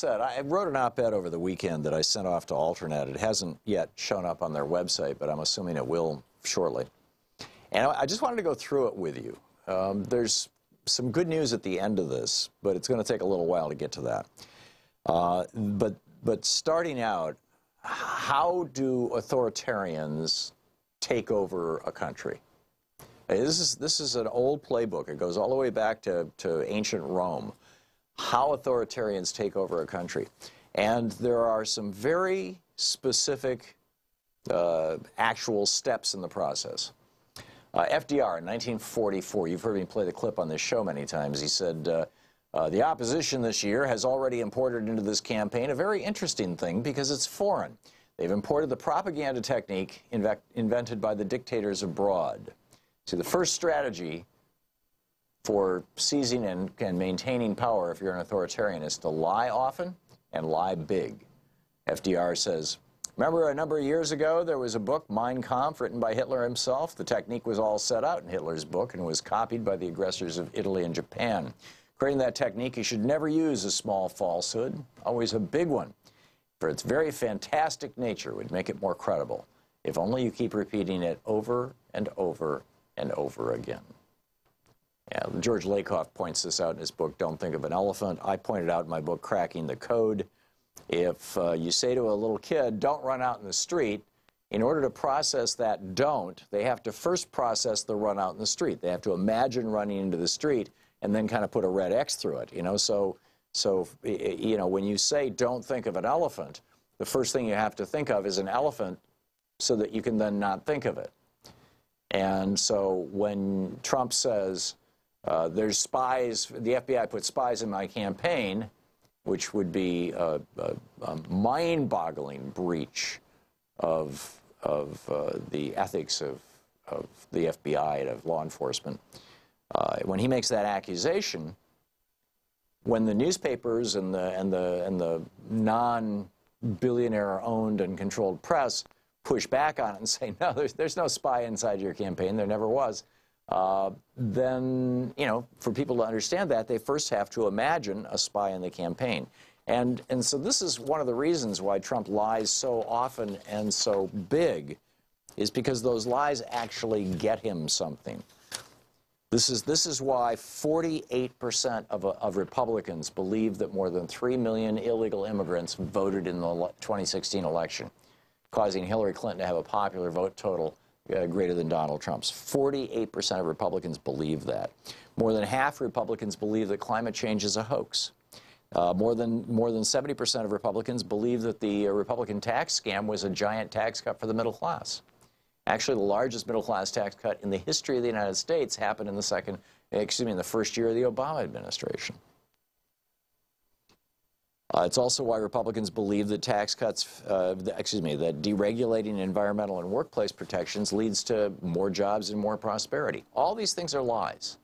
said, I wrote an op-ed over the weekend that I sent off to Alternet. It hasn't yet shown up on their website, but I'm assuming it will shortly. And I just wanted to go through it with you. There's some good news at the end of this, but it's going to take a little while to get to that. But starting out, how do authoritarians take over a country? This is an old playbook. It goes all the way back to ancient Rome. How authoritarians take over a country. And there are some very specific actual steps in the process. FDR in 1944, you've heard me play the clip on this show many times, he said, the opposition this year has already imported into this campaign a very interesting thing because it's foreign. They've imported the propaganda technique invented by the dictators abroad. See, the first strategy for seizing and maintaining power if you're an authoritarian is to lie often and lie big. FDR says, remember a number of years ago there was a book, Mein Kampf, written by Hitler himself. The technique was all set out in Hitler's book and was copied by the aggressors of Italy and Japan. Creating that technique, you should never use a small falsehood, always a big one, for its very fantastic nature would make it more credible, if only you keep repeating it over and over and over again. Yeah, George Lakoff points this out in his book, Don't Think of an Elephant. I pointed out in my book, Cracking the Code. If you say to a little kid, don't run out in the street, in order to process that don't, they have to first process the run out in the street. They have to imagine running into the street and then kind of put a red X through it, you know. So you know, when you say don't think of an elephant, the first thing you have to think of is an elephant so that you can then not think of it. And so when Trump says, there's spies, the FBI put spies in my campaign, which would be a mind-boggling breach of the ethics of the FBI and of law enforcement. When he makes that accusation, when the newspapers and the non-billionaire-owned and controlled press push back on it and say, no, there's no spy inside your campaign, there never was, then, you know, for people to understand that, they first have to imagine a spy in the campaign. And so this is one of the reasons why Trump lies so often and so big, is because those lies actually get him something. This is why 48% of Republicans believe that more than 3 million illegal immigrants voted in the 2016 election, causing Hillary Clinton to have a popular vote total greater than Donald Trump's. 48% of Republicans believe that. More than half Republicans believe that climate change is a hoax. More than 70% of Republicans believe that the Republican tax scam was a giant tax cut for the middle class. Actually, the largest middle-class tax cut in the history of the United States happened in the first year of the Obama administration. It's also why Republicans believe that tax cuts, that deregulating environmental and workplace protections leads to more jobs and more prosperity. All these things are lies.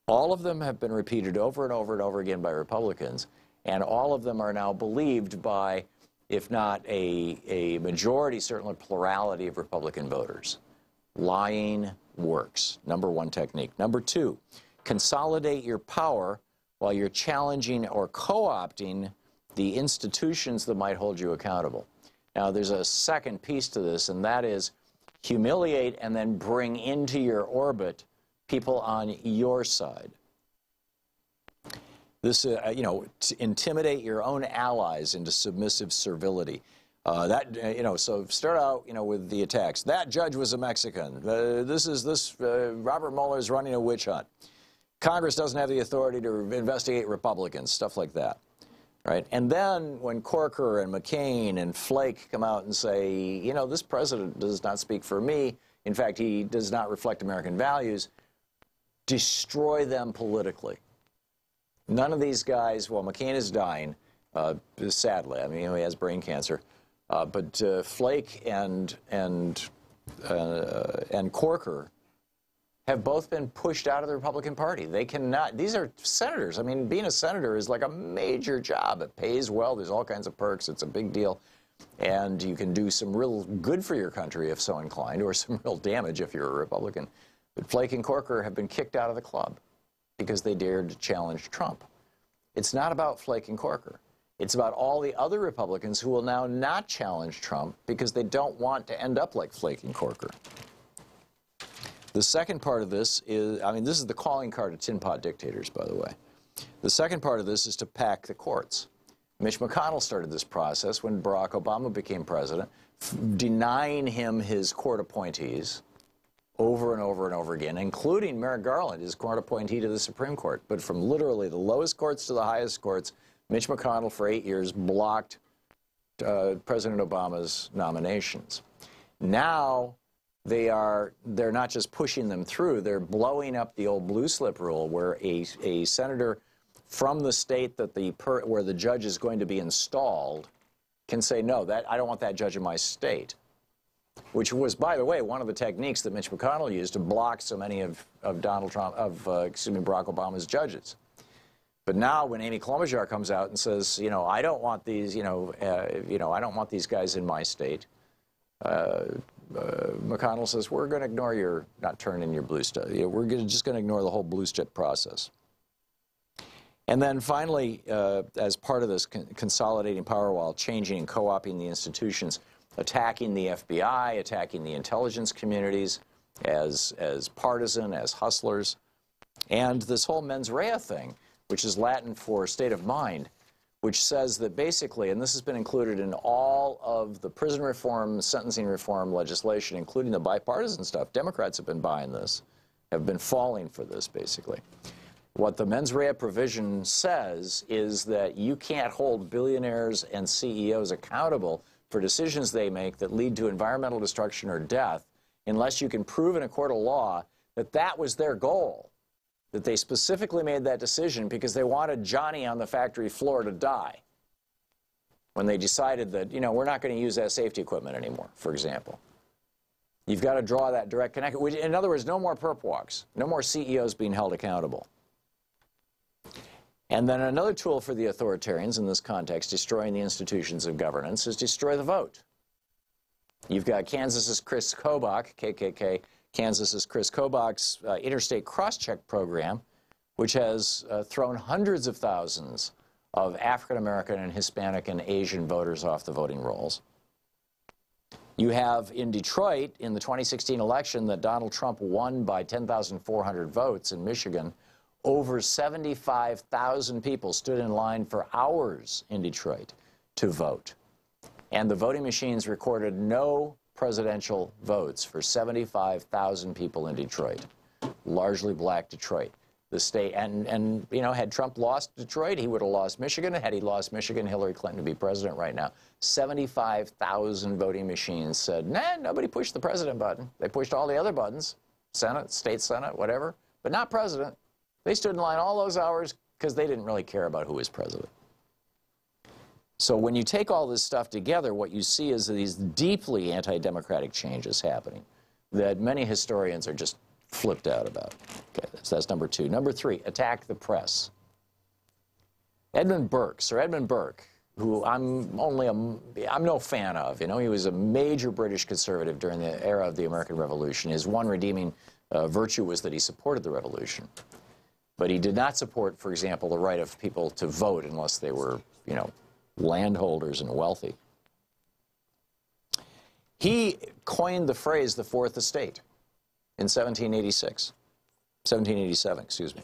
All of them have been repeated over and over and over again by Republicans, and all of them are now believed by, if not a majority, certainly a plurality of Republican voters. Lying works. Number one technique. Number two, consolidate your power while you're challenging or co-opting the institutions that might hold you accountable. Now, there's a second piece to this, and that is humiliate and then bring into your orbit people on your side. This, you know, to intimidate your own allies into submissive servility. So start out, you know, with the attacks. That judge was a Mexican. Robert Mueller is running a witch hunt. Congress doesn't have the authority to investigate Republicans, stuff like that, right? And then when Corker and McCain and Flake come out and say, you know, this president does not speak for me. In fact, he does not reflect American values. Destroy them politically. None of these guys, well, McCain is dying, sadly. I mean, he has brain cancer. But Flake and Corker have both been pushed out of the Republican Party. They cannot, these are senators. I mean, being a senator is like a major job. It pays well. There's all kinds of perks. It's a big deal. And you can do some real good for your country if so inclined, or some real damage if you're a Republican. But Flake and Corker have been kicked out of the club because they dared to challenge Trump. It's not about Flake and Corker. It's about all the other Republicans who will now not challenge Trump because they don't want to end up like Flake and Corker. The second part of this is, I mean, this is the calling card of tin pot dictators, by the way. The second part of this is to pack the courts. Mitch McConnell started this process when Barack Obama became president, denying him his court appointees over and over and over again, including Merrick Garland, his court appointee to the Supreme Court. But from literally the lowest courts to the highest courts, Mitch McConnell for 8 years blocked President Obama's nominations. Now they're not just pushing them through, they're blowing up the old blue slip rule where a senator from the state that where the judge is going to be installed can say, no, I don't want that judge in my state. Which was, by the way, one of the techniques that Mitch McConnell used to block so many of Barack Obama's judges. But now, when Amy Klobuchar comes out and says, you know, I don't want these, I don't want these guys in my state, McConnell says, we're going to ignore your, not turn in your blue stuff. We're just going to ignore the whole blue chip process. And then finally, as part of this consolidating power while changing and co-opting the institutions, attacking the FBI, attacking the intelligence communities as partisan, as hustlers, and this whole mens rea thing, which is Latin for state of mind, which says that basically, and this has been included in all of the prison reform, sentencing reform legislation, including the bipartisan stuff. Democrats have been buying this, have been falling for this, basically. What the mens rea provision says is that you can't hold billionaires and CEOs accountable for decisions they make that lead to environmental destruction or death unless you can prove in a court of law that that was their goal, that they specifically made that decision because they wanted Johnny on the factory floor to die when they decided that, you know, we're not going to use that safety equipment anymore, for example. You've got to draw that direct connection. In other words, no more perp walks, no more CEOs being held accountable. And then another tool for the authoritarians in this context, destroying the institutions of governance, is destroy the vote. You've got Kansas's Chris Kobach, KKK, Kansas's Chris Kobach's interstate cross-check program, which has thrown hundreds of thousands of African-American and Hispanic and Asian voters off the voting rolls. You have in Detroit, in the 2016 election that Donald Trump won by 10,400 votes in Michigan, over 75,000 people stood in line for hours in Detroit to vote. And the voting machines recorded no presidential votes for 75,000 people in Detroit, largely black Detroit. The state, and you know, had Trump lost Detroit, he would have lost Michigan. Had he lost Michigan, Hillary Clinton would be president right now. 75,000 voting machines said, nah, nobody pushed the president button. They pushed all the other buttons, Senate, state Senate, whatever, but not president. They stood in line all those hours because they didn't really care about who was president. So when you take all this stuff together, what you see is these deeply anti-democratic changes happening that many historians are just flipped out about. Okay, so that's number two. Number three, attack the press. Sir Edmund Burke, who I'm no fan of. You know, he was a major British conservative during the era of the American Revolution. His one redeeming virtue was that he supported the revolution. But he did not support, for example, the right of people to vote unless they were, you know, landholders and wealthy. He coined the phrase the Fourth Estate in 1787, excuse me.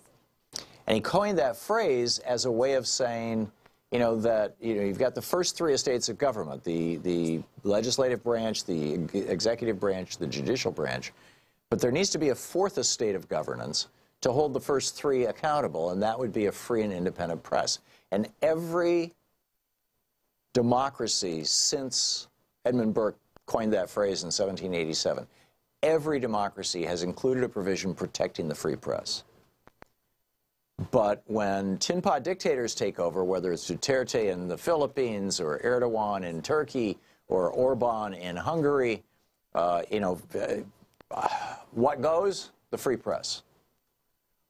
And he coined that phrase as a way of saying, you know, that, you know, you've got the first three estates of government, the legislative branch, the executive branch, the judicial branch, but there needs to be a fourth estate of governance to hold the first three accountable, and that would be a free and independent press. And every democracy since Edmund Burke coined that phrase in 1787, every democracy has included a provision protecting the free press. But when tin pot dictators take over, whether it's Duterte in the Philippines or Erdogan in Turkey or Orban in Hungary, you know, what goes? The free press.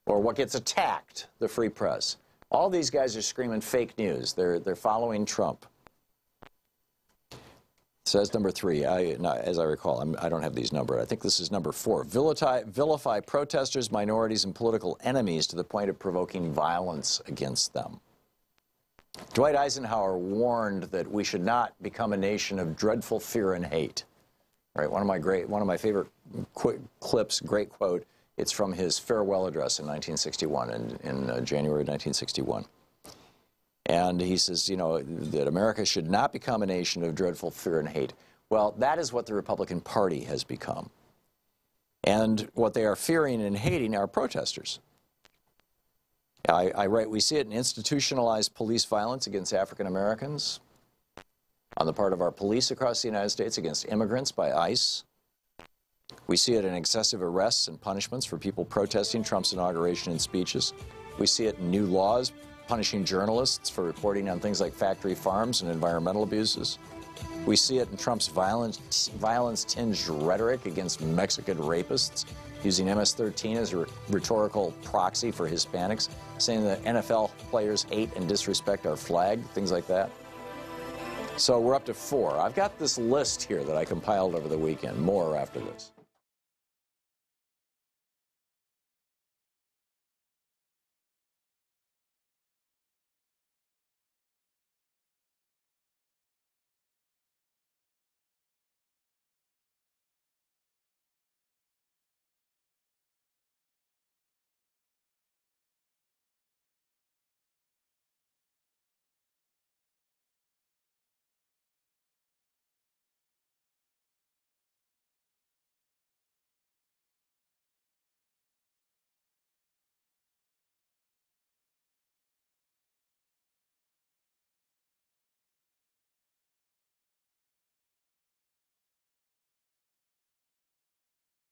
Or what gets attacked? The free press. All these guys are screaming fake news. They're following Trump. So that's number three. As I recall, I don't have these numbered. I think this is number four. Vilify protesters, minorities, and political enemies to the point of provoking violence against them. Dwight Eisenhower warned that we should not become a nation of dreadful fear and hate. Right? One of my favorite clips, great quote. It's from his farewell address in 1961, in January 1961. And he says, you know, that America should not become a nation of dreadful fear and hate. Well, that is what the Republican Party has become. And what they are fearing and hating are protesters. I write, we see it in institutionalized police violence against African Americans, on the part of our police across the United States against immigrants by ICE. We see it in excessive arrests and punishments for people protesting Trump's inauguration and speeches. We see it in new laws punishing journalists for reporting on things like factory farms and environmental abuses. We see it in Trump's violence-tinged rhetoric against Mexican rapists, using MS-13 as a rhetorical proxy for Hispanics, saying that NFL players hate and disrespect our flag, things like that. So we're up to 4. I've got this list here that I compiled over the weekend. More after this.